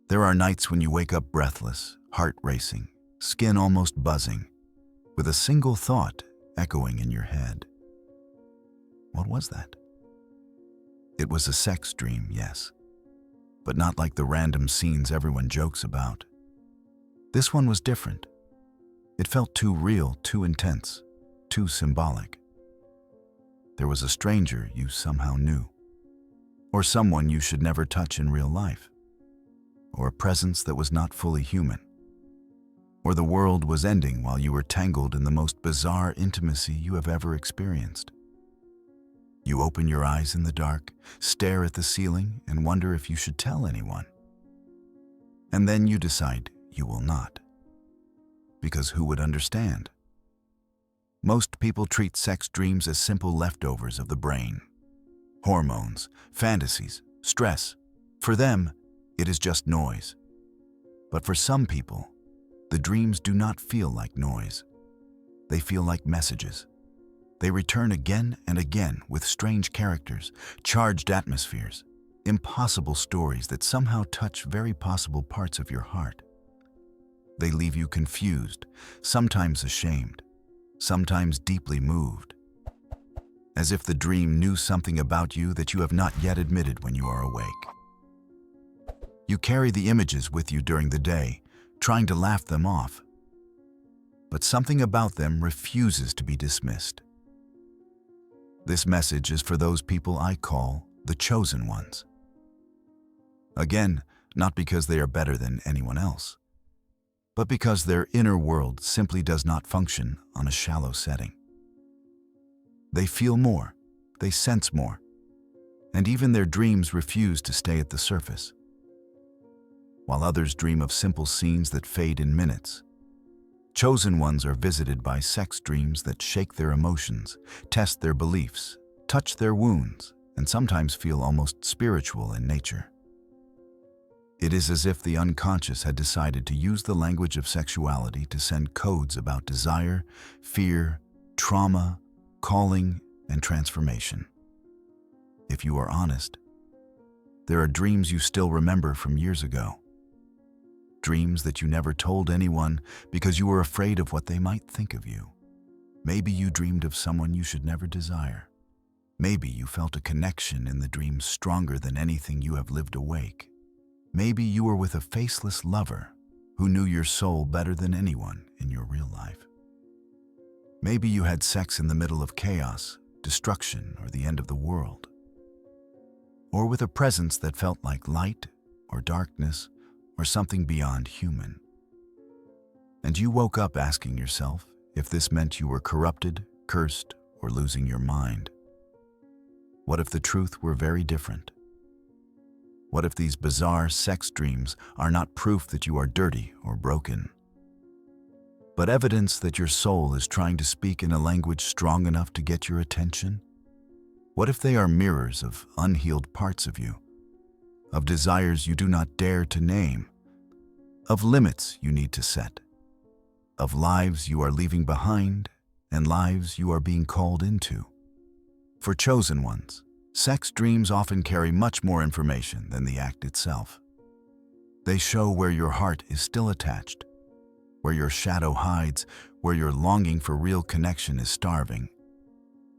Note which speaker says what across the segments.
Speaker 1: There are nights when you wake up breathless, heart racing, skin almost buzzing, with a single thought echoing in your head. What was that? It was a sex dream, yes, but not like the random scenes everyone jokes about. This one was different. It felt too real, too intense, too symbolic. There was a stranger you somehow knew, or someone you should never touch in real life, or a presence that was not fully human, or the world was ending while you were tangled in the most bizarre intimacy you have ever experienced. You open your eyes in the dark, stare at the ceiling, and wonder if you should tell anyone. And then you decide you will not. Because who would understand? Most people treat sex dreams as simple leftovers of the brain. Hormones, fantasies, stress. For them, it is just noise. But for some people, the dreams do not feel like noise. They feel like messages. They return again and again with strange characters, charged atmospheres, impossible stories that somehow touch very possible parts of your heart. They leave you confused, sometimes ashamed, sometimes deeply moved, as if the dream knew something about you that you have not yet admitted when you are awake. You carry the images with you during the day, trying to laugh them off, but something about them refuses to be dismissed. This message is for those people I call the chosen ones. Again, not because they are better than anyone else, but because their inner world simply does not function on a shallow setting. They feel more, they sense more, and even their dreams refuse to stay at the surface. While others dream of simple scenes that fade in minutes, chosen ones are visited by sex dreams that shake their emotions, test their beliefs, touch their wounds, and sometimes feel almost spiritual in nature. It is as if the unconscious had decided to use the language of sexuality to send codes about desire, fear, trauma, calling, and transformation. If you are honest, there are dreams you still remember from years ago. Dreams that you never told anyone because you were afraid of what they might think of you. Maybe you dreamed of someone you should never desire. Maybe you felt a connection in the dream stronger than anything you have lived awake. Maybe you were with a faceless lover who knew your soul better than anyone in your real life. Maybe you had sex in the middle of chaos, destruction, or the end of the world. Or with a presence that felt like light or darkness or something beyond human. And you woke up asking yourself if this meant you were corrupted, cursed, or losing your mind. What if the truth were very different? What if these bizarre sex dreams are not proof that you are dirty or broken, but evidence that your soul is trying to speak in a language strong enough to get your attention? What if they are mirrors of unhealed parts of you, of desires you do not dare to name, of limits you need to set, of lives you are leaving behind and lives you are being called into? For chosen ones, sex dreams often carry much more information than the act itself. They show where your heart is still attached, where your shadow hides, where your longing for real connection is starving,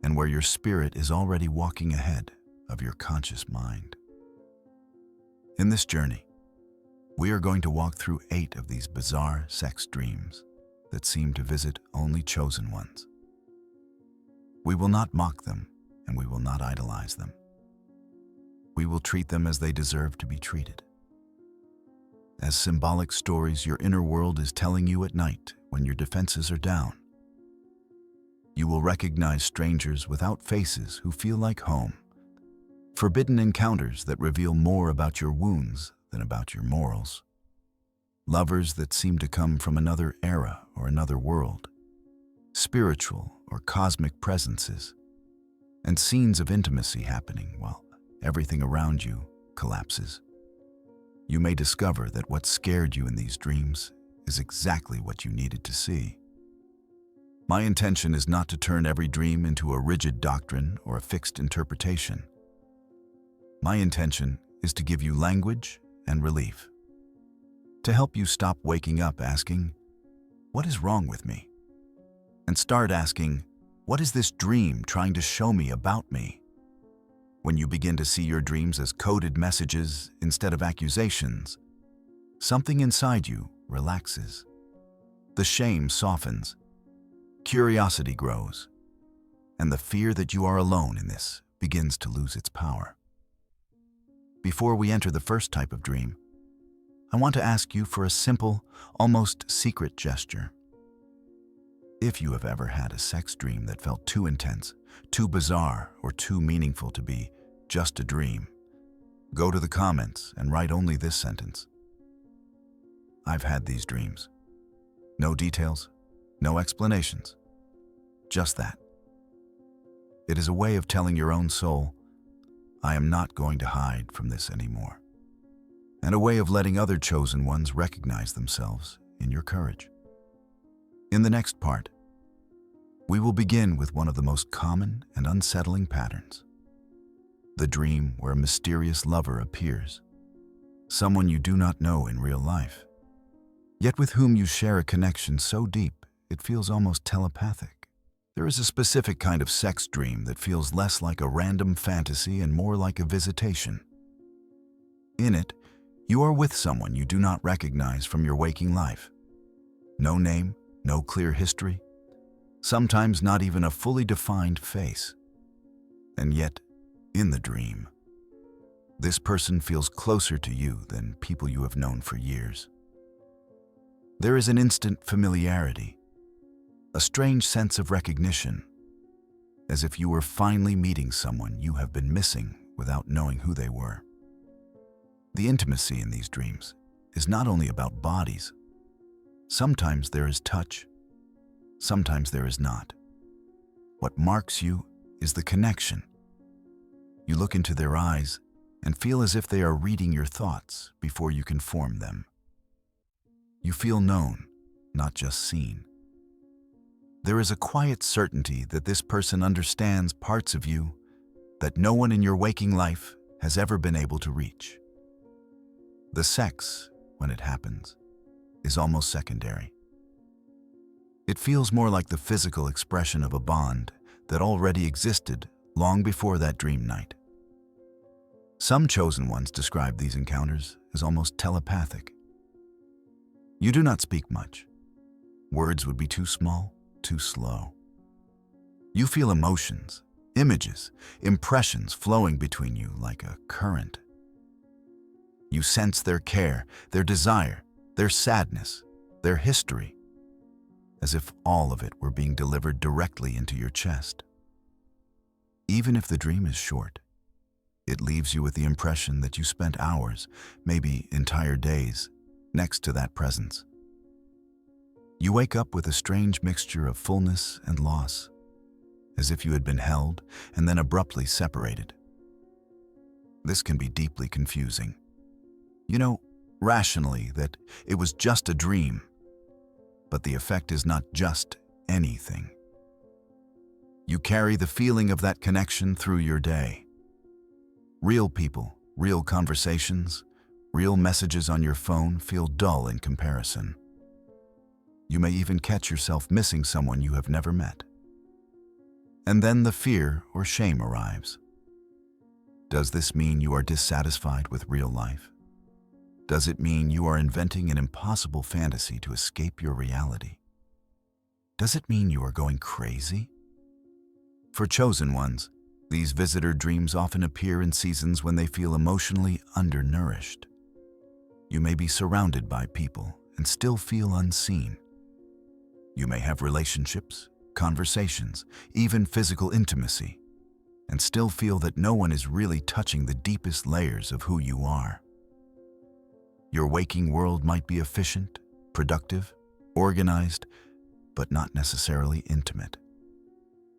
Speaker 1: and where your spirit is already walking ahead of your conscious mind. In this journey, we are going to walk through 8 of these bizarre sex dreams that seem to visit only chosen ones. We will not mock them, and we will not idolize them. We will treat them as they deserve to be treated. As symbolic stories your inner world is telling you at night when your defenses are down. You will recognize strangers without faces who feel like home, forbidden encounters that reveal more about your wounds than about your morals, lovers that seem to come from another era or another world, spiritual or cosmic presences, and scenes of intimacy happening while everything around you collapses. You may discover that what scared you in these dreams is exactly what you needed to see. My intention is not to turn every dream into a rigid doctrine or a fixed interpretation. My intention is to give you language and relief, to help you stop waking up asking, "What is wrong with me?" and start asking, "What is this dream trying to show me about me?" When you begin to see your dreams as coded messages instead of accusations, something inside you relaxes. The shame softens, curiosity grows, and the fear that you are alone in this begins to lose its power. Before we enter the first type of dream, I want to ask you for a simple, almost secret gesture. If you have ever had a sex dream that felt too intense, too bizarre, or too meaningful to be just a dream, go to the comments and write only this sentence: "I've had these dreams." No details, no explanations, just that. It is a way of telling your own soul, "I am not going to hide from this anymore," and a way of letting other chosen ones recognize themselves in your courage. In the next part, we will begin with one of the most common and unsettling patterns: the dream where a mysterious lover appears, someone you do not know in real life, yet with whom you share a connection so deep it feels almost telepathic. There is a specific kind of sex dream that feels less like a random fantasy and more like a visitation. In it, you are with someone you do not recognize from your waking life. No name, no clear history, sometimes not even a fully defined face. And yet, in the dream, this person feels closer to you than people you have known for years. There is an instant familiarity, a strange sense of recognition, as if you were finally meeting someone you have been missing without knowing who they were. The intimacy in these dreams is not only about bodies. Sometimes there is touch, sometimes there is not. What marks you is the connection. You look into their eyes and feel as if they are reading your thoughts before you can form them. You feel known, not just seen. There is a quiet certainty that this person understands parts of you that no one in your waking life has ever been able to reach. The sex, when it happens, is almost secondary. It feels more like the physical expression of a bond that already existed long before that dream night. Some chosen ones describe these encounters as almost telepathic. You do not speak much. Words would be too small, too slow. You feel emotions, images, impressions flowing between you like a current. You sense their care, their desire, their sadness, their history, as if all of it were being delivered directly into your chest. Even if the dream is short, it leaves you with the impression that you spent hours, maybe entire days, next to that presence. You wake up with a strange mixture of fullness and loss, as if you had been held and then abruptly separated. This can be deeply confusing. You know, rationally, that it was just a dream, but the effect is not just anything. You carry the feeling of that connection through your day. Real people, real conversations, real messages on your phone feel dull in comparison. You may even catch yourself missing someone you have never met. And then the fear or shame arrives. Does this mean you are dissatisfied with real life? Does it mean you are inventing an impossible fantasy to escape your reality? Does it mean you are going crazy? For chosen ones, these visitor dreams often appear in seasons when they feel emotionally undernourished. You may be surrounded by people and still feel unseen. You may have relationships, conversations, even physical intimacy, and still feel that no one is really touching the deepest layers of who you are. Your waking world might be efficient, productive, organized, but not necessarily intimate.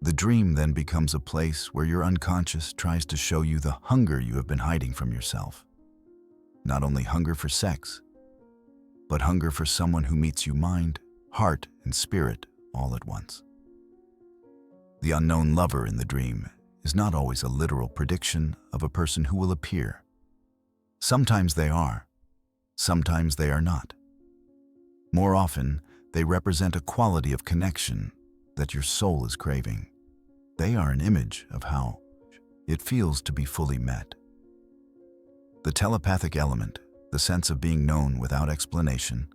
Speaker 1: The dream then becomes a place where your unconscious tries to show you the hunger you have been hiding from yourself. Not only hunger for sex, but hunger for someone who meets you mind, heart, and spirit all at once. The unknown lover in the dream is not always a literal prediction of a person who will appear. Sometimes they are, sometimes they are not. More often, they represent a quality of connection that your soul is craving. They are an image of how it feels to be fully met. The telepathic element, the sense of being known without explanation,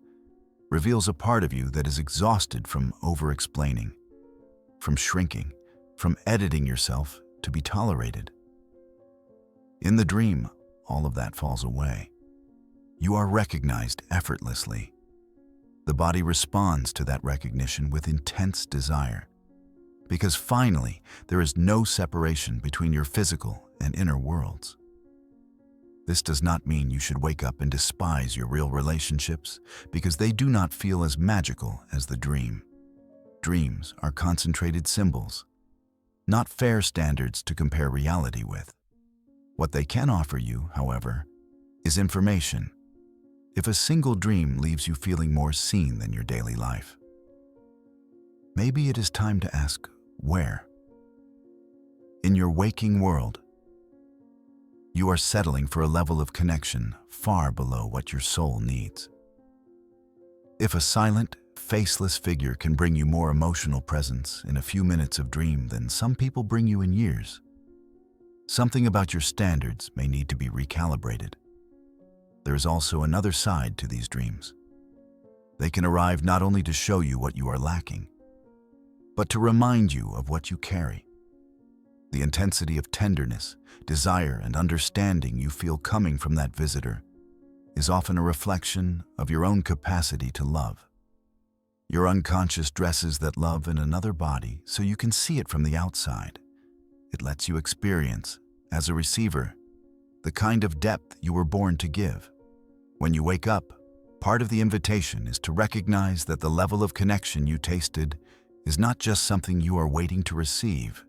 Speaker 1: reveals a part of you that is exhausted from over-explaining, from shrinking, from editing yourself to be tolerated. In the dream, all of that falls away. You are recognized effortlessly. The body responds to that recognition with intense desire, because finally, there is no separation between your physical and inner worlds. This does not mean you should wake up and despise your real relationships, because they do not feel as magical as the dream. Dreams are concentrated symbols, not fair standards to compare reality with. What they can offer you, however, is information. If a single dream leaves you feeling more seen than your daily life, maybe it is time to ask, where? In your waking world, you are settling for a level of connection far below what your soul needs. If a silent, faceless figure can bring you more emotional presence in a few minutes of dream than some people bring you in years, something about your standards may need to be recalibrated. There is also another side to these dreams. They can arrive not only to show you what you are lacking, but to remind you of what you carry. The intensity of tenderness, desire, and understanding you feel coming from that visitor is often a reflection of your own capacity to love. Your unconscious dresses that love in another body so you can see it from the outside. It lets you experience, as a receiver, the kind of depth you were born to give. When you wake up, part of the invitation is to recognize that the level of connection you tasted is not just something you are waiting to receive.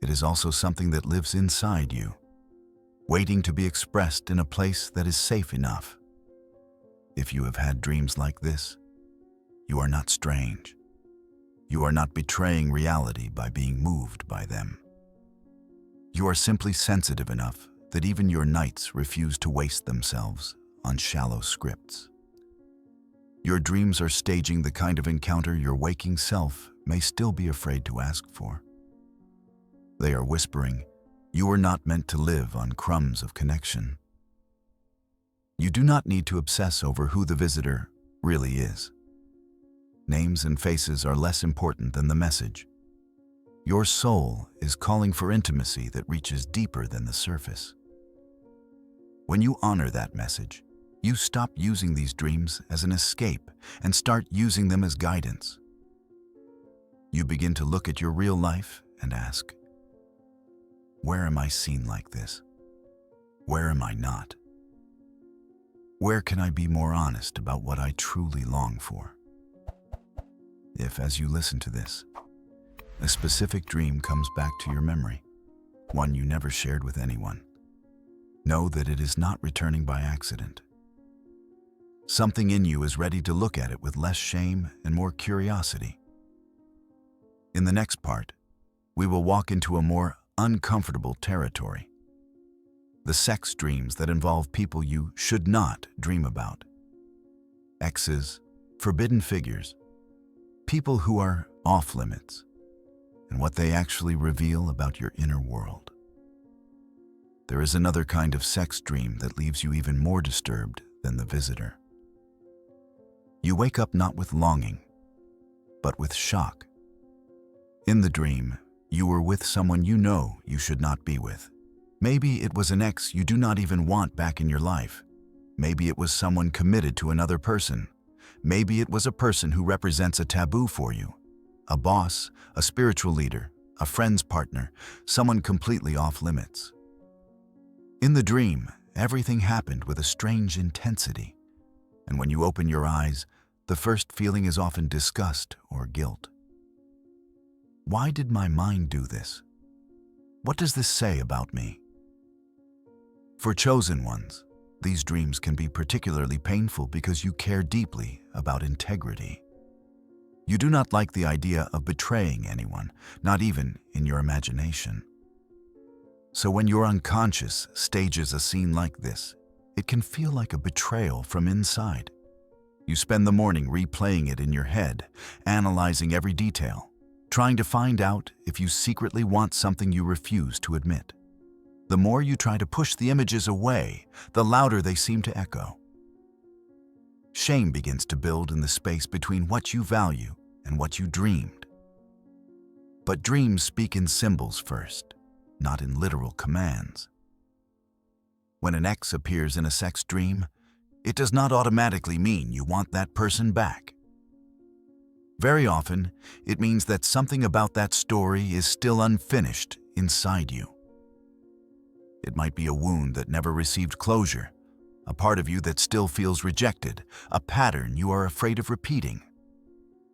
Speaker 1: It is also something that lives inside you, waiting to be expressed in a place that is safe enough. If you have had dreams like this, you are not strange. You are not betraying reality by being moved by them. You are simply sensitive enough that even your nights refuse to waste themselves on shallow scripts. Your dreams are staging the kind of encounter your waking self may still be afraid to ask for. They are whispering, you are not meant to live on crumbs of connection. You do not need to obsess over who the visitor really is. Names and faces are less important than the message. Your soul is calling for intimacy that reaches deeper than the surface. When you honor that message, you stop using these dreams as an escape and start using them as guidance. You begin to look at your real life and ask, where am I seen like this? Where am I not? Where can I be more honest about what I truly long for? If, as you listen to this, a specific dream comes back to your memory, one you never shared with anyone, know that it is not returning by accident. Something in you is ready to look at it with less shame and more curiosity. In the next part, we will walk into a more uncomfortable territory. The sex dreams that involve people you should not dream about. Exes, forbidden figures, people who are off limits, and what they actually reveal about your inner world. There is another kind of sex dream that leaves you even more disturbed than the visitor. You wake up not with longing, but with shock. In the dream, you were with someone you know you should not be with. Maybe it was an ex you do not even want back in your life. Maybe it was someone committed to another person. Maybe it was a person who represents a taboo for you. A boss, a spiritual leader, a friend's partner, someone completely off limits. In the dream, everything happened with a strange intensity. And when you open your eyes, the first feeling is often disgust or guilt. Why did my mind do this? What does this say about me? For chosen ones, these dreams can be particularly painful because you care deeply about integrity. You do not like the idea of betraying anyone, not even in your imagination. So when your unconscious stages a scene like this, it can feel like a betrayal from inside. You spend the morning replaying it in your head, analyzing every detail, trying to find out if you secretly want something you refuse to admit. The more you try to push the images away, the louder they seem to echo. Shame begins to build in the space between what you value and what you dreamed. But dreams speak in symbols first, not in literal commands. When an ex appears in a sex dream, it does not automatically mean you want that person back. Very often, it means that something about that story is still unfinished inside you. It might be a wound that never received closure, a part of you that still feels rejected, a pattern you are afraid of repeating,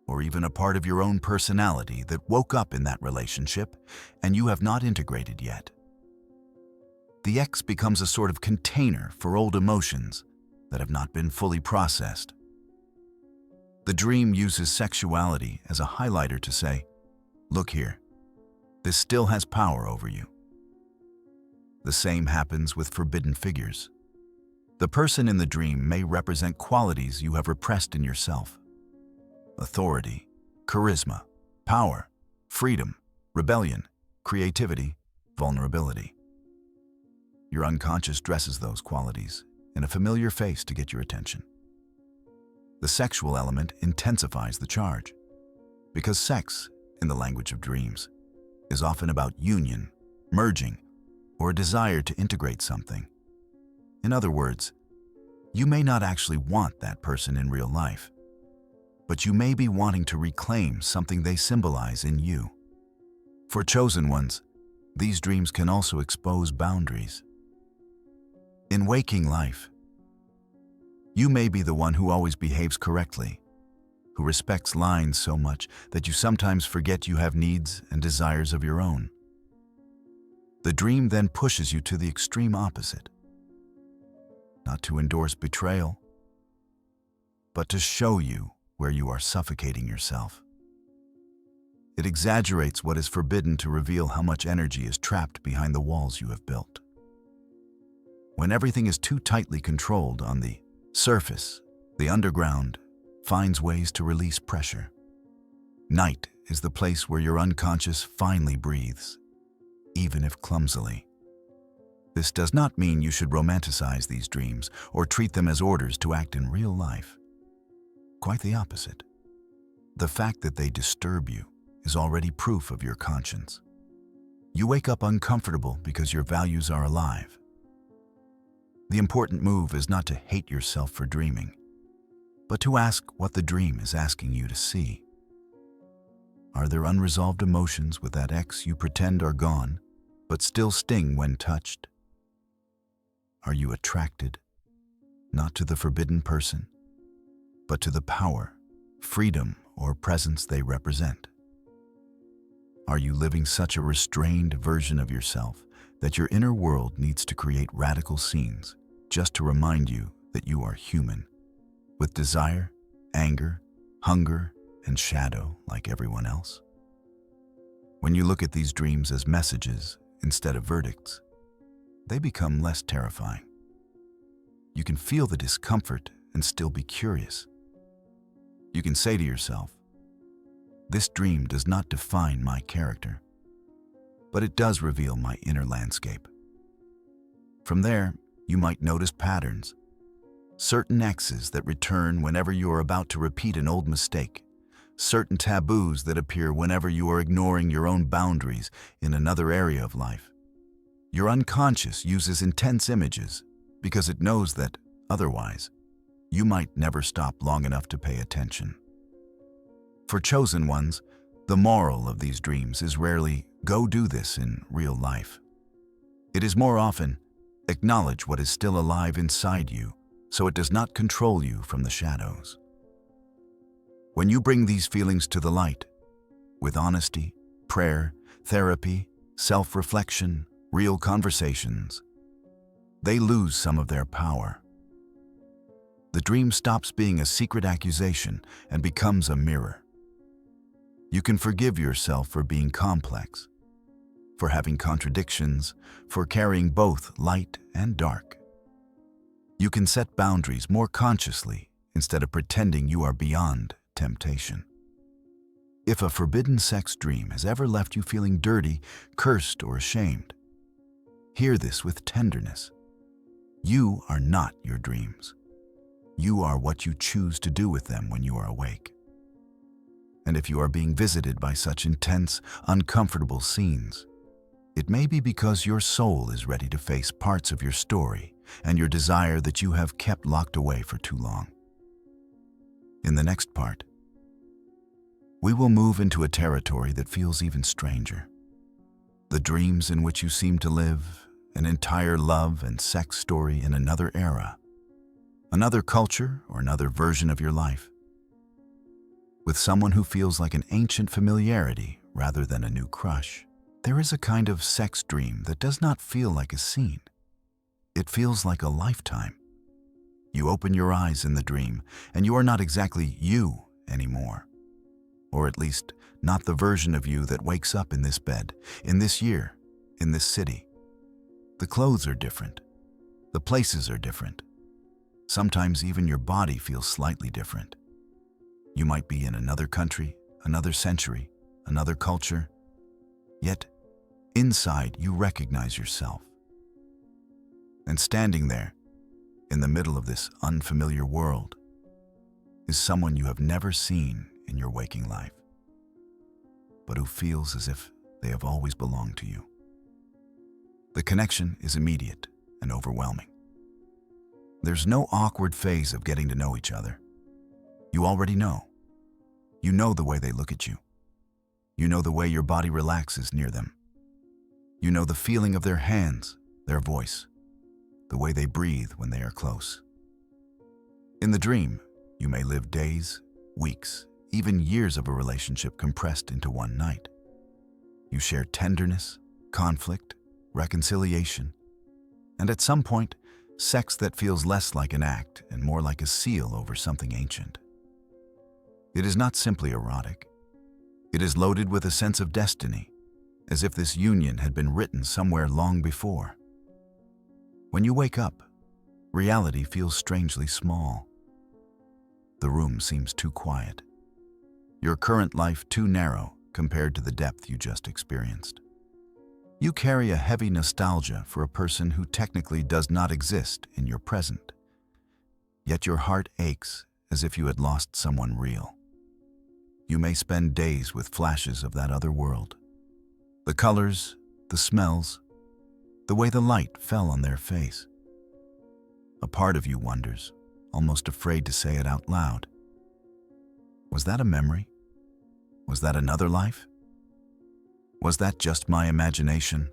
Speaker 1: or even a part of your own personality that woke up in that relationship and you have not integrated yet. The ex becomes a sort of container for old emotions that have not been fully processed. The dream uses sexuality as a highlighter to say, "Look here, this still has power over you." The same happens with forbidden figures. The person in the dream may represent qualities you have repressed in yourself: authority, charisma, power, freedom, rebellion, creativity, vulnerability. Your unconscious dresses those qualities in a familiar face to get your attention. The sexual element intensifies the charge, because sex, in the language of dreams, is often about union, merging, or a desire to integrate something. In other words, you may not actually want that person in real life, but you may be wanting to reclaim something they symbolize in you. For chosen ones, these dreams can also expose boundaries. In waking life, you may be the one who always behaves correctly, who respects lines so much that you sometimes forget you have needs and desires of your own. The dream then pushes you to the extreme opposite, not to endorse betrayal, but to show you where you are suffocating yourself. It exaggerates what is forbidden to reveal how much energy is trapped behind the walls you have built. When everything is too tightly controlled on the surface, the underground finds ways to release pressure. Night is the place where your unconscious finally breathes, even if clumsily. This does not mean you should romanticize these dreams or treat them as orders to act in real life. Quite the opposite. The fact that they disturb you is already proof of your conscience. You wake up uncomfortable because your values are alive. The important move is not to hate yourself for dreaming, but to ask what the dream is asking you to see. Are there unresolved emotions with that ex you pretend are gone, but still sting when touched? Are you attracted, not to the forbidden person, but to the power, freedom, or presence they represent? Are you living such a restrained version of yourself that your inner world needs to create radical scenes just to remind you that you are human, with desire, anger, hunger, and shadow like everyone else? When you look at these dreams as messages instead of verdicts, they become less terrifying. You can feel the discomfort and still be curious. You can say to yourself, "This dream does not define my character, but it does reveal my inner landscape." From there, you might notice patterns, certain exes that return whenever you are about to repeat an old mistake, certain taboos that appear whenever you are ignoring your own boundaries in another area of life. Your unconscious uses intense images because it knows that, otherwise, you might never stop long enough to pay attention. For chosen ones, the moral of these dreams is rarely, "Go do this in real life." It is more often, acknowledge what is still alive inside you so it does not control you from the shadows. When you bring these feelings to the light, with honesty, prayer, therapy, self-reflection, real conversations, they lose some of their power. The dream stops being a secret accusation and becomes a mirror. You can forgive yourself for being complex, for having contradictions, for carrying both light and dark. You can set boundaries more consciously instead of pretending you are beyond temptation. If a forbidden sex dream has ever left you feeling dirty, cursed, or ashamed, hear this with tenderness. You are not your dreams. You are what you choose to do with them when you are awake. And if you are being visited by such intense, uncomfortable scenes, it may be because your soul is ready to face parts of your story and your desire that you have kept locked away for too long. In the next part, we will move into a territory that feels even stranger. The dreams in which you seem to live an entire love and sex story in another era, another culture, or another version of your life. With someone who feels like an ancient familiarity rather than a new crush. There is a kind of sex dream that does not feel like a scene. It feels like a lifetime. You open your eyes in the dream, and you are not exactly you anymore. Or at least, not the version of you that wakes up in this bed, in this year, in this city. The clothes are different. The places are different. Sometimes even your body feels slightly different. You might be in another country, another century, another culture. Yet, inside you recognize yourself. And standing there, in the middle of this unfamiliar world, is someone you have never seen in your waking life, but who feels as if they have always belonged to you. The connection is immediate and overwhelming. There's no awkward phase of getting to know each other. You already know. You know the way they look at you. You know the way your body relaxes near them. You know the feeling of their hands, their voice, the way they breathe when they are close. In the dream, you may live days, weeks, even years of a relationship compressed into one night. You share tenderness, conflict, reconciliation, and at some point, sex that feels less like an act and more like a seal over something ancient. It is not simply erotic. It is loaded with a sense of destiny, as if this union had been written somewhere long before. When you wake up, reality feels strangely small. The room seems too quiet. Your current life too narrow compared to the depth you just experienced. You carry a heavy nostalgia for a person who technically does not exist in your present. Yet your heart aches as if you had lost someone real. You may spend days with flashes of that other world. The colors, the smells, the way the light fell on their face. A part of you wonders, almost afraid to say it out loud. Was that a memory? Was that another life? Was that just my imagination?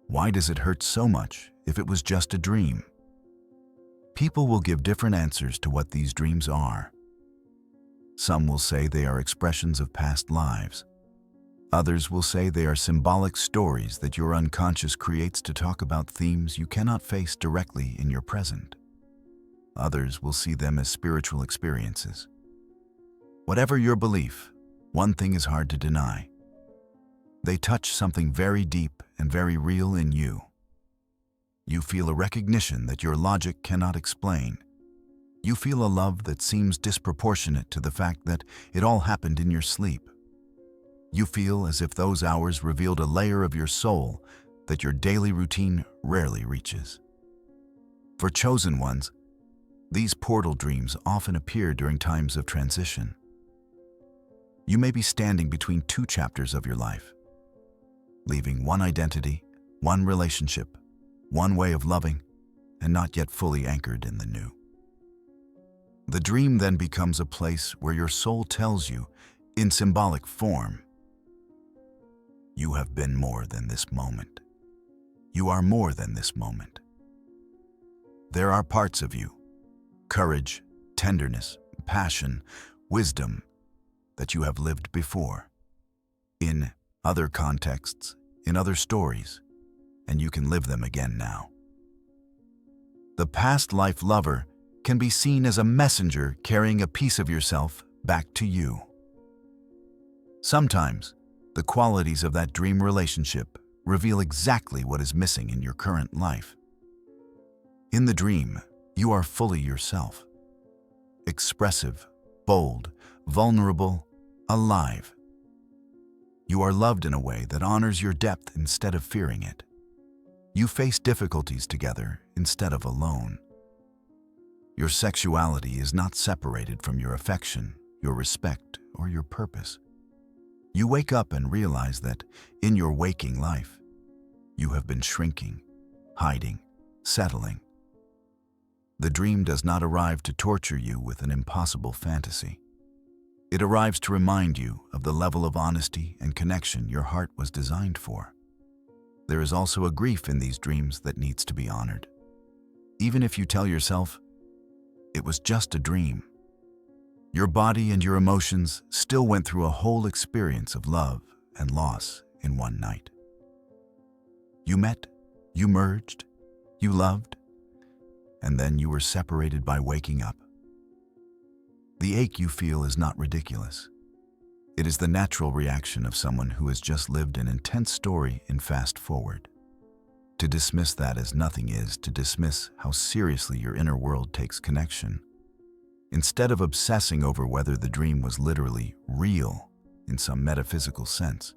Speaker 1: Why does it hurt so much if it was just a dream? People will give different answers to what these dreams are. Some will say they are expressions of past lives. Others will say they are symbolic stories that your unconscious creates to talk about themes you cannot face directly in your present. Others will see them as spiritual experiences. Whatever your belief, one thing is hard to deny. They touch something very deep and very real in you. You feel a recognition that your logic cannot explain. You feel a love that seems disproportionate to the fact that it all happened in your sleep. You feel as if those hours revealed a layer of your soul that your daily routine rarely reaches. For chosen ones, these portal dreams often appear during times of transition. You may be standing between two chapters of your life, leaving one identity, one relationship, one way of loving, and not yet fully anchored in the new. The dream then becomes a place where your soul tells you, in symbolic form, you have been more than this moment. You are more than this moment. There are parts of you, courage, tenderness, passion, wisdom, that you have lived before, in other contexts, in other stories, and you can live them again now. The past life lover can be seen as a messenger carrying a piece of yourself back to you. Sometimes, the qualities of that dream relationship reveal exactly what is missing in your current life. In the dream, you are fully yourself. expressive, bold, vulnerable, alive. You are loved in a way that honors your depth instead of fearing it. You face difficulties together instead of alone. Your sexuality is not separated from your affection, your respect, or your purpose. You wake up and realize that, in your waking life, you have been shrinking, hiding, settling. The dream does not arrive to torture you with an impossible fantasy. It arrives to remind you of the level of honesty and connection your heart was designed for. There is also a grief in these dreams that needs to be honored. Even if you tell yourself, it was just a dream, your body and your emotions still went through a whole experience of love and loss in one night. You met, you merged, you loved, and then you were separated by waking up. The ache you feel is not ridiculous. It is the natural reaction of someone who has just lived an intense story in fast forward. To dismiss that as nothing is to dismiss how seriously your inner world takes connection. Instead of obsessing over whether the dream was literally real in some metaphysical sense,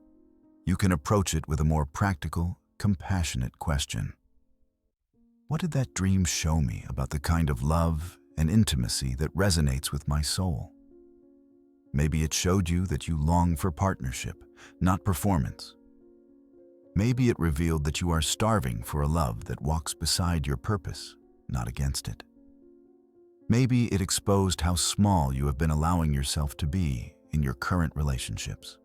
Speaker 1: you can approach it with a more practical, compassionate question. What did that dream show me about the kind of love and intimacy that resonates with my soul? Maybe it showed you that you long for partnership, not performance. Maybe it revealed that you are starving for a love that walks beside your purpose, not against it. Maybe it exposed how small you have been allowing yourself to be in your current relationships.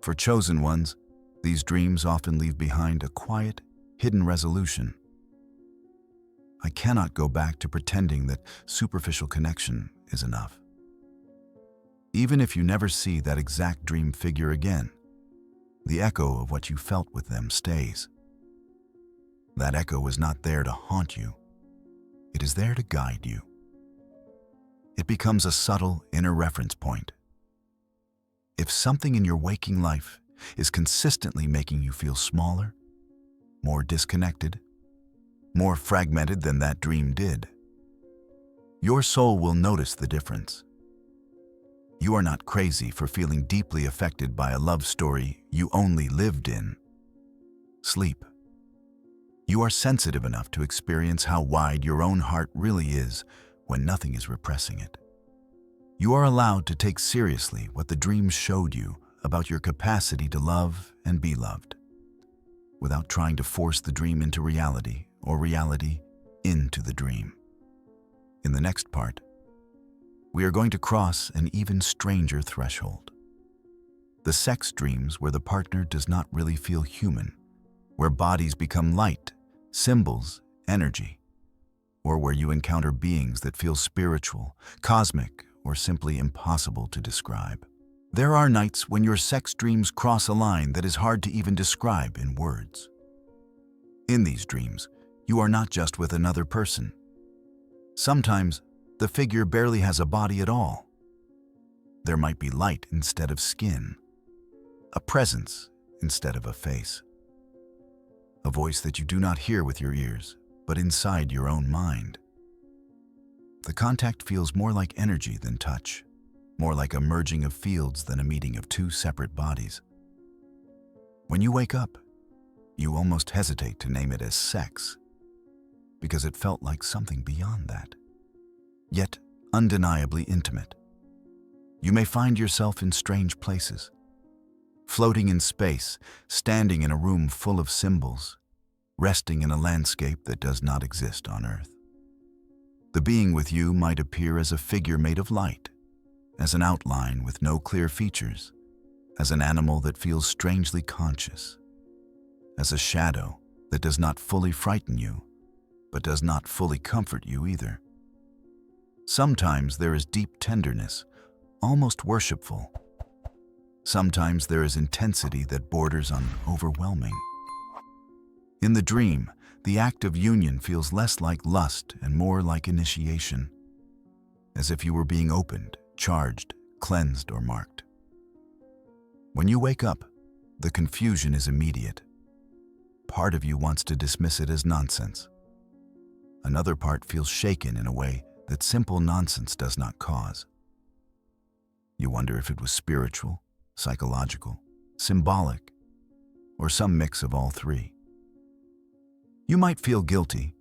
Speaker 1: For chosen ones, these dreams often leave behind a quiet, hidden resolution. I cannot go back to pretending that superficial connection is enough. Even if you never see that exact dream figure again, the echo of what you felt with them stays. That echo is not there to haunt you. It is there to guide you. It becomes a subtle inner reference point. If something in your waking life is consistently making you feel smaller, more disconnected, more fragmented than that dream did, your soul will notice the difference. You are not crazy for feeling deeply affected by a love story you only lived in. Sleep. You are sensitive enough to experience how wide your own heart really is when nothing is repressing it. You are allowed to take seriously what the dream showed you about your capacity to love and be loved, without trying to force the dream into reality or reality into the dream. In the next part, we are going to cross an even stranger threshold. The sex dreams where the partner does not really feel human, where bodies become light, symbols, energy, or where you encounter beings that feel spiritual, cosmic, or simply impossible to describe. There are nights when your sex dreams cross a line that is hard to even describe in words. In these dreams, you are not just with another person. Sometimes, the figure barely has a body at all. There might be light instead of skin, a presence instead of a face, a voice that you do not hear with your ears, but inside your own mind. The contact feels more like energy than touch, more like a merging of fields than a meeting of two separate bodies. When you wake up, you almost hesitate to name it as sex, because it felt like something beyond that, yet undeniably intimate. You may find yourself in strange places, floating in space, standing in a room full of symbols, resting in a landscape that does not exist on Earth. The being with you might appear as a figure made of light, as an outline with no clear features, as an animal that feels strangely conscious, as a shadow that does not fully frighten you, but does not fully comfort you either. Sometimes there is deep tenderness, almost worshipful. Sometimes there is intensity that borders on overwhelming. In the dream, the act of union feels less like lust and more like initiation, as if you were being opened, charged, cleansed, or marked. When you wake up, the confusion is immediate. Part of you wants to dismiss it as nonsense. Another part feels shaken in a way that simple nonsense does not cause. You wonder if it was spiritual, psychological, symbolic, or some mix of all three. You might feel guilty,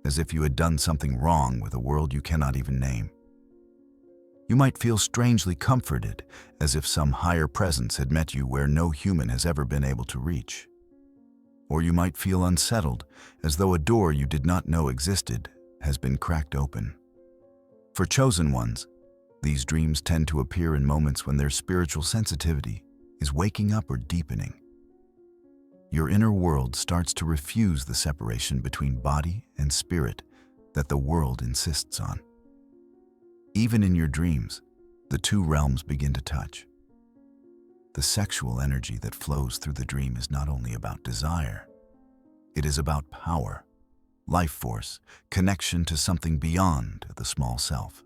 Speaker 1: as if you had done something wrong with a world you cannot even name. You might feel strangely comforted, as if some higher presence had met you where no human has ever been able to reach. Or you might feel unsettled, as though a door you did not know existed has been cracked open. For chosen ones, these dreams tend to appear in moments when their spiritual sensitivity is waking up or deepening. Your inner world starts to refuse the separation between body and spirit that the world insists on. Even in your dreams, the two realms begin to touch. The sexual energy that flows through the dream is not only about desire, it is about power, life force, connection to something beyond the small self.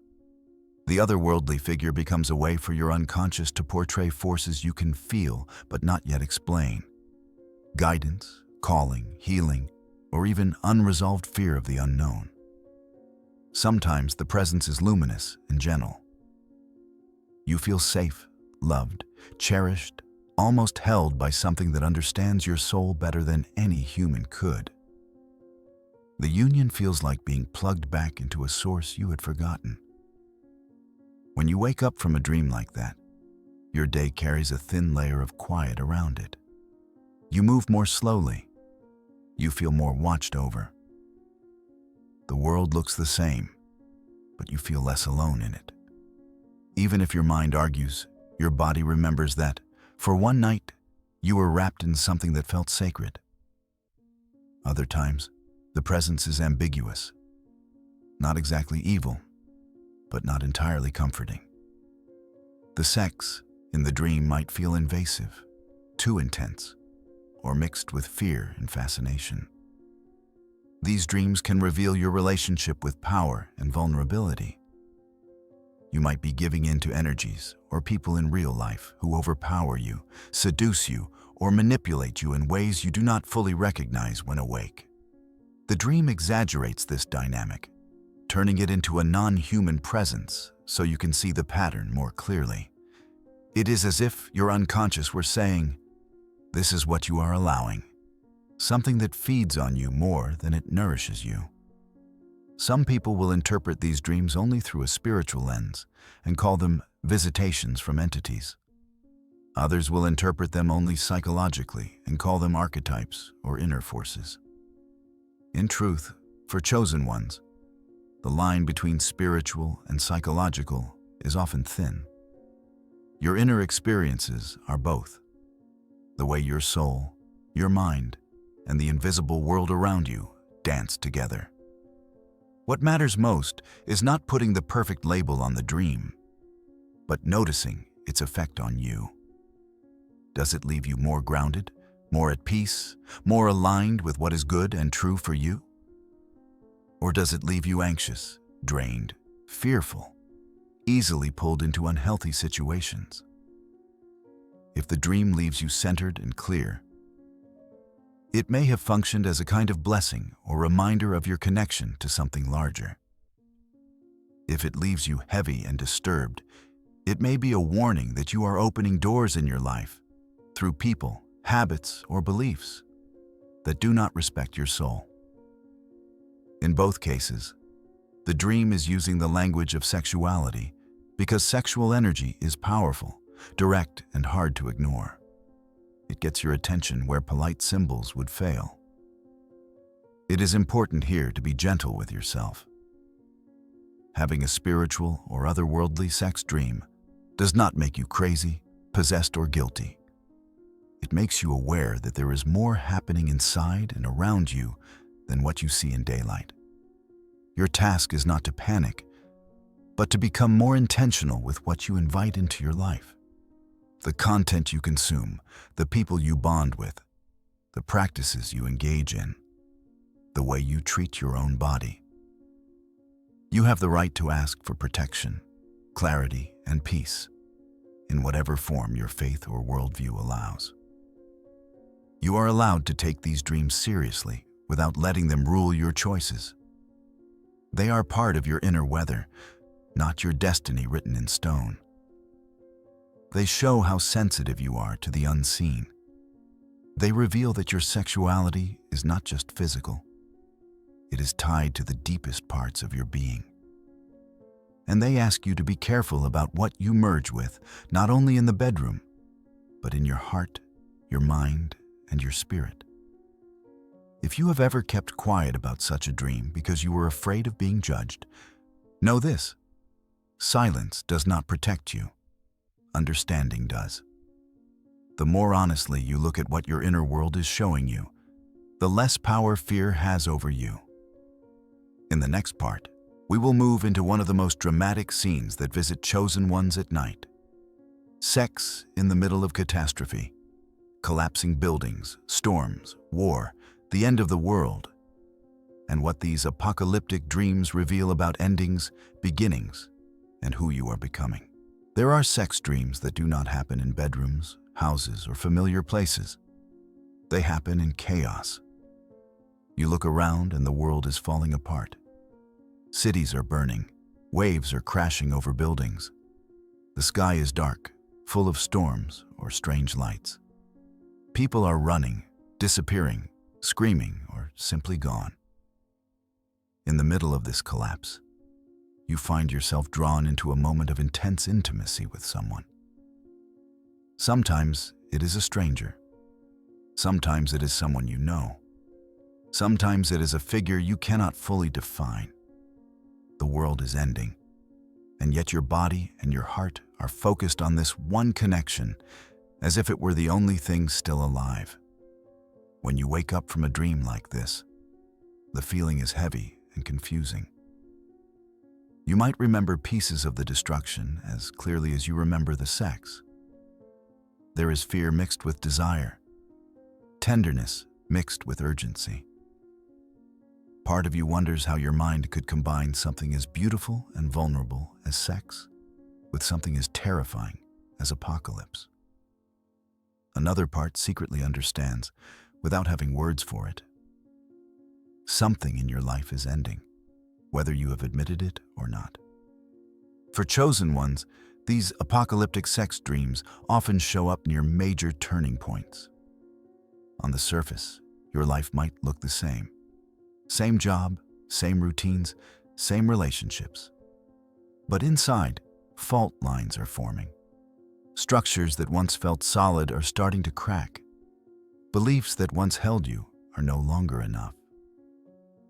Speaker 1: The otherworldly figure becomes a way for your unconscious to portray forces you can feel but not yet explain. Guidance, calling, healing, or even unresolved fear of the unknown. Sometimes the presence is luminous and gentle. You feel safe, loved, cherished, almost held by something that understands your soul better than any human could. The union feels like being plugged back into a source you had forgotten. When you wake up from a dream like that, your day carries a thin layer of quiet around it. You move more slowly. You feel more watched over. The world looks the same, but you feel less alone in it. Even if your mind argues, your body remembers that, for one night, you were wrapped in something that felt sacred. Other times, the presence is ambiguous. Not exactly evil, but not entirely comforting. The sex in the dream might feel invasive, too intense, or mixed with fear and fascination. These dreams can reveal your relationship with power and vulnerability. You might be giving in to energies or people in real life who overpower you, seduce you, or manipulate you in ways you do not fully recognize when awake. The dream exaggerates this dynamic, turning it into a non-human presence so you can see the pattern more clearly. It is as if your unconscious were saying, "This is what you are allowing," something that feeds on you more than it nourishes you. Some people will interpret these dreams only through a spiritual lens and call them visitations from entities. Others will interpret them only psychologically and call them archetypes or inner forces. In truth, for chosen ones, the line between spiritual and psychological is often thin. Your inner experiences are both. The way your soul, your mind, and the invisible world around you dance together. What matters most is not putting the perfect label on the dream, but noticing its effect on you. Does it leave you more grounded, more at peace, more aligned with what is good and true for you? Or does it leave you anxious, drained, fearful, easily pulled into unhealthy situations? If the dream leaves you centered and clear, it may have functioned as a kind of blessing or reminder of your connection to something larger. If it leaves you heavy and disturbed, it may be a warning that you are opening doors in your life through people, habits, or beliefs that do not respect your soul. In both cases, the dream is using the language of sexuality because sexual energy is powerful, direct, and hard to ignore. It gets your attention where polite symbols would fail. It is important here to be gentle with yourself. Having a spiritual or otherworldly sex dream does not make you crazy, possessed, or guilty. It makes you aware that there is more happening inside and around you than what you see in daylight. Your task is not to panic, but to become more intentional with what you invite into your life. The content you consume, the people you bond with, the practices you engage in, the way you treat your own body. You have the right to ask for protection, clarity, and peace in whatever form your faith or worldview allows. You are allowed to take these dreams seriously without letting them rule your choices. They are part of your inner weather, not your destiny written in stone. They show how sensitive you are to the unseen. They reveal that your sexuality is not just physical. It is tied to the deepest parts of your being. And they ask you to be careful about what you merge with, not only in the bedroom, but in your heart, your mind, and your spirit. If you have ever kept quiet about such a dream because you were afraid of being judged, know this: silence does not protect you. Understanding does. The more honestly you look at what your inner world is showing you, the less power fear has over you. In the next part, we will move into one of the most dramatic scenes that visit chosen ones at night. Sex in the middle of catastrophe. Collapsing buildings, storms, war, the end of the world. And what these apocalyptic dreams reveal about endings, beginnings, and who you are becoming. There are sex dreams that do not happen in bedrooms, houses, or familiar places. They happen in chaos. You look around and the world is falling apart. Cities are burning. Waves are crashing over buildings. The sky is dark, full of storms or strange lights. People are running, disappearing, screaming, or simply gone. In the middle of this collapse, you find yourself drawn into a moment of intense intimacy with someone. Sometimes it is a stranger. Sometimes it is someone you know. Sometimes it is a figure you cannot fully define. The world is ending, and yet your body and your heart are focused on this one connection, as if it were the only thing still alive. When you wake up from a dream like this, the feeling is heavy and confusing. You might remember pieces of the destruction as clearly as you remember the sex. There is fear mixed with desire, tenderness mixed with urgency. Part of you wonders how your mind could combine something as beautiful and vulnerable as sex with something as terrifying as apocalypse. Another part secretly understands, without having words for it. Something in your life is ending, whether you have admitted it or not. For chosen ones, these apocalyptic sex dreams often show up near major turning points. On the surface, your life might look the same. Same job, same routines, same relationships. But inside, fault lines are forming. Structures that once felt solid are starting to crack. Beliefs that once held you are no longer enough.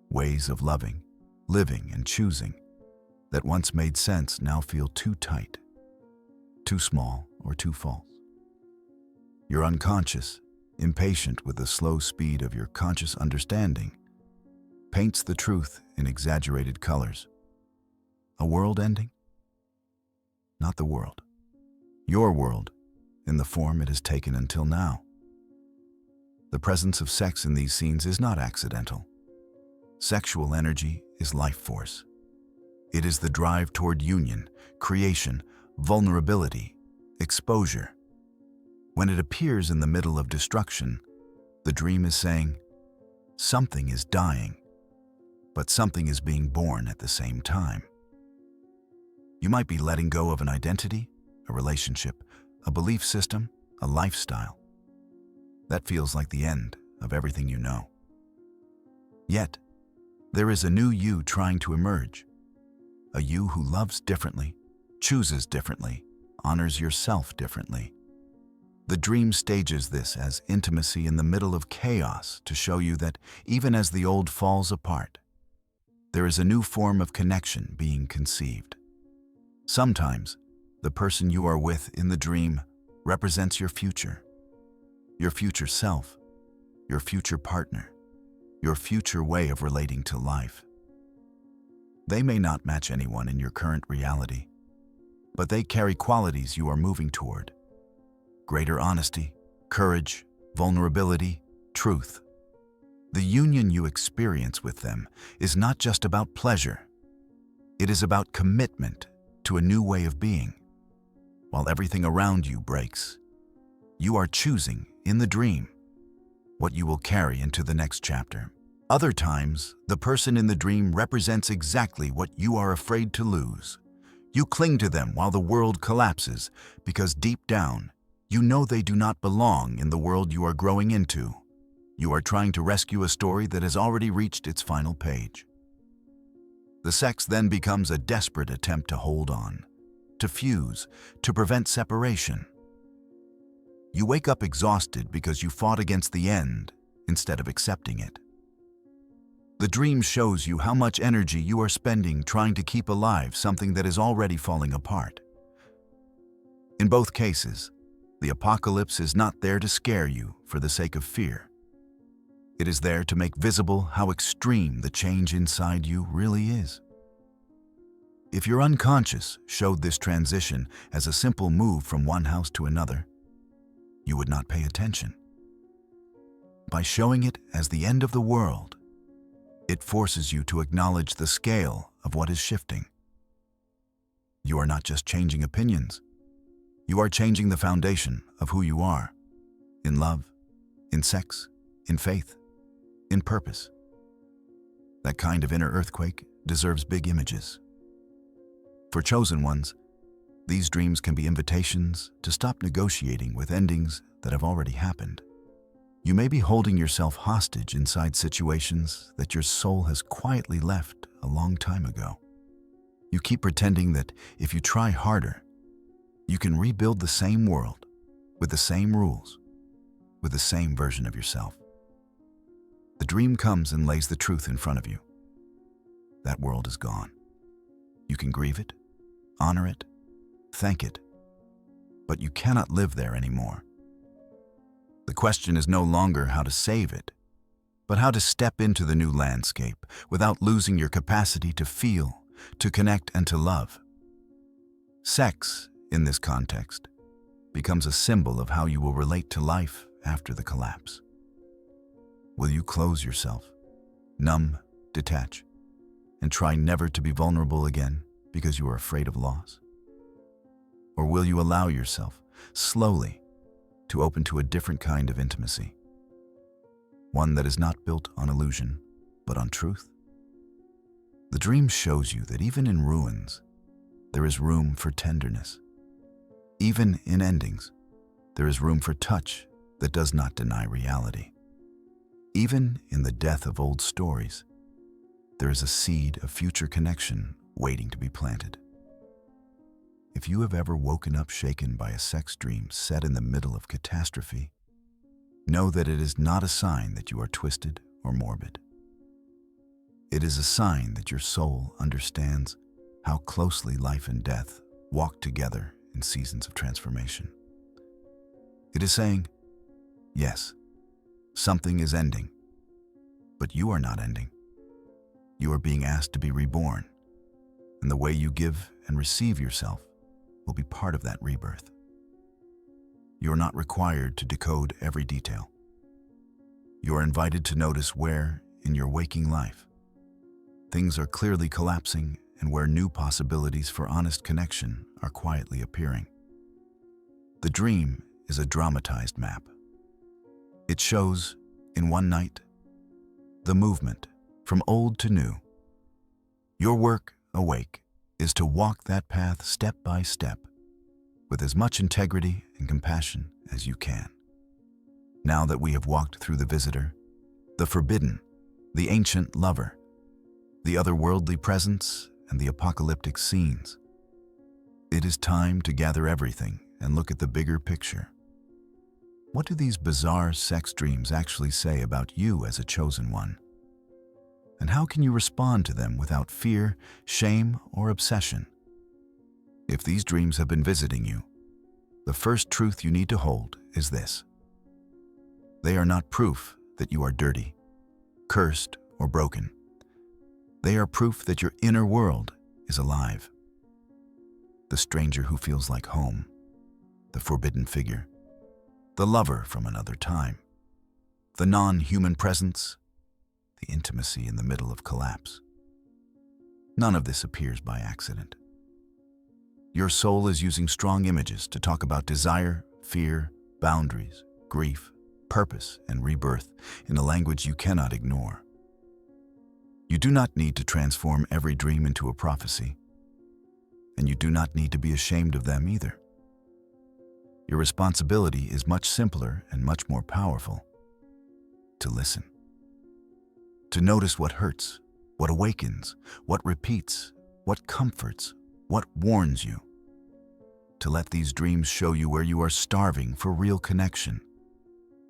Speaker 1: Ways of loving, living, and choosing that once made sense now feel too tight, too small, or too false. Your unconscious, impatient with the slow speed of your conscious understanding, paints the truth in exaggerated colors. A world ending? Not the world. Your world, in the form it has taken until now. The presence of sex in these scenes is not accidental. Sexual energy is life force. It is the drive toward union, creation, vulnerability, exposure. When it appears in the middle of destruction, the dream is saying, something is dying, but something is being born at the same time. You might be letting go of an identity, a relationship, a belief system, a lifestyle. That feels like the end of everything you know. Yet, there is a new you trying to emerge. A you who loves differently, chooses differently, honors yourself differently. The dream stages this as intimacy in the middle of chaos to show you that even as the old falls apart, there is a new form of connection being conceived. Sometimes, the person you are with in the dream represents your future self, your future partner, your future way of relating to life. They may not match anyone in your current reality, but they carry qualities you are moving toward. Greater honesty, courage, vulnerability, truth. The union you experience with them is not just about pleasure. It is about commitment to a new way of being. While everything around you breaks, you are choosing, in the dream, what you will carry into the next chapter. Other times, the person in the dream represents exactly what you are afraid to lose. You cling to them while the world collapses because deep down, you know they do not belong in the world you are growing into. You are trying to rescue a story that has already reached its final page. The sex then becomes a desperate attempt to hold on, to fuse, to prevent separation. You wake up exhausted because you fought against the end instead of accepting it. The dream shows you how much energy you are spending trying to keep alive something that is already falling apart. In both cases, the apocalypse is not there to scare you for the sake of fear. It is there to make visible how extreme the change inside you really is. If your unconscious showed this transition as a simple move from one house to another, you would not pay attention. By showing it as the end of the world, it forces you to acknowledge the scale of what is shifting. You are not just changing opinions. You are changing the foundation of who you are, in love, in sex, in faith, in purpose. That kind of inner earthquake deserves big images. For chosen ones, these dreams can be invitations to stop negotiating with endings that have already happened. You may be holding yourself hostage inside situations that your soul has quietly left a long time ago. You keep pretending that if you try harder, you can rebuild the same world with the same rules, with the same version of yourself. The dream comes and lays the truth in front of you. That world is gone. You can grieve it, honor it, thank it, but you cannot live there anymore. The question is no longer how to save it, but how to step into the new landscape without losing your capacity to feel, to connect, and to love. Sex, in this context, becomes a symbol of how you will relate to life after the collapse. Will you close yourself, numb, detach, and try never to be vulnerable again because you are afraid of loss? Or will you allow yourself, slowly, to open to a different kind of intimacy? One that is not built on illusion, but on truth? The dream shows you that even in ruins, there is room for tenderness. Even in endings, there is room for touch that does not deny reality. Even in the death of old stories, there is a seed of future connection waiting to be planted. If you have ever woken up shaken by a sex dream set in the middle of catastrophe, know that it is not a sign that you are twisted or morbid. It is a sign that your soul understands how closely life and death walk together in seasons of transformation. It is saying, yes, something is ending, but you are not ending. You are being asked to be reborn, and the way you give and receive yourself will be part of that rebirth. You are not required to decode every detail. You are invited to notice where, in your waking life, things are clearly collapsing and where new possibilities for honest connection are quietly appearing. The dream is a dramatized map. It shows, in one night, the movement from old to new. Your work, awake, is to walk that path step by step with as much integrity and compassion as you can. Now that we have walked through the visitor, the forbidden, the ancient lover, the otherworldly presence, and the apocalyptic scenes, it is time to gather everything and look at the bigger picture. What do these bizarre sex dreams actually say about you as a chosen one? And how can you respond to them without fear, shame, or obsession? If these dreams have been visiting you, the first truth you need to hold is this: they are not proof that you are dirty, cursed, or broken. They are proof that your inner world is alive. The stranger who feels like home, the forbidden figure, the lover from another time, the non-human presence, the intimacy in the middle of collapse. None of this appears by accident. Your soul is using strong images to talk about desire, fear, boundaries, grief, purpose, and rebirth in a language you cannot ignore. You do not need to transform every dream into a prophecy, and you do not need to be ashamed of them either. Your responsibility is much simpler and much more powerful: to listen. To notice what hurts, what awakens, what repeats, what comforts, what warns you. To let these dreams show you where you are starving for real connection,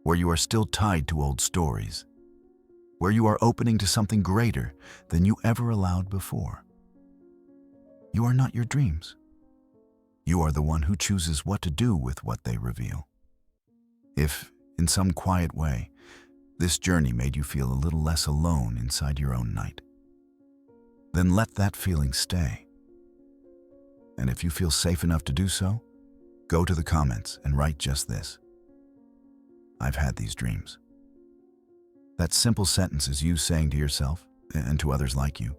Speaker 1: where you are still tied to old stories, where you are opening to something greater than you ever allowed before. You are not your dreams. You are the one who chooses what to do with what they reveal. If, in some quiet way, this journey made you feel a little less alone inside your own night, then let that feeling stay. And if you feel safe enough to do so, go to the comments and write just this: I've had these dreams. That simple sentence is you saying to yourself, and to others like you,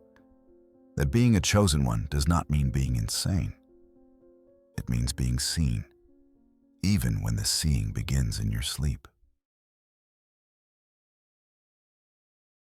Speaker 1: that being a chosen one does not mean being insane. It means being seen, even when the seeing begins in your sleep.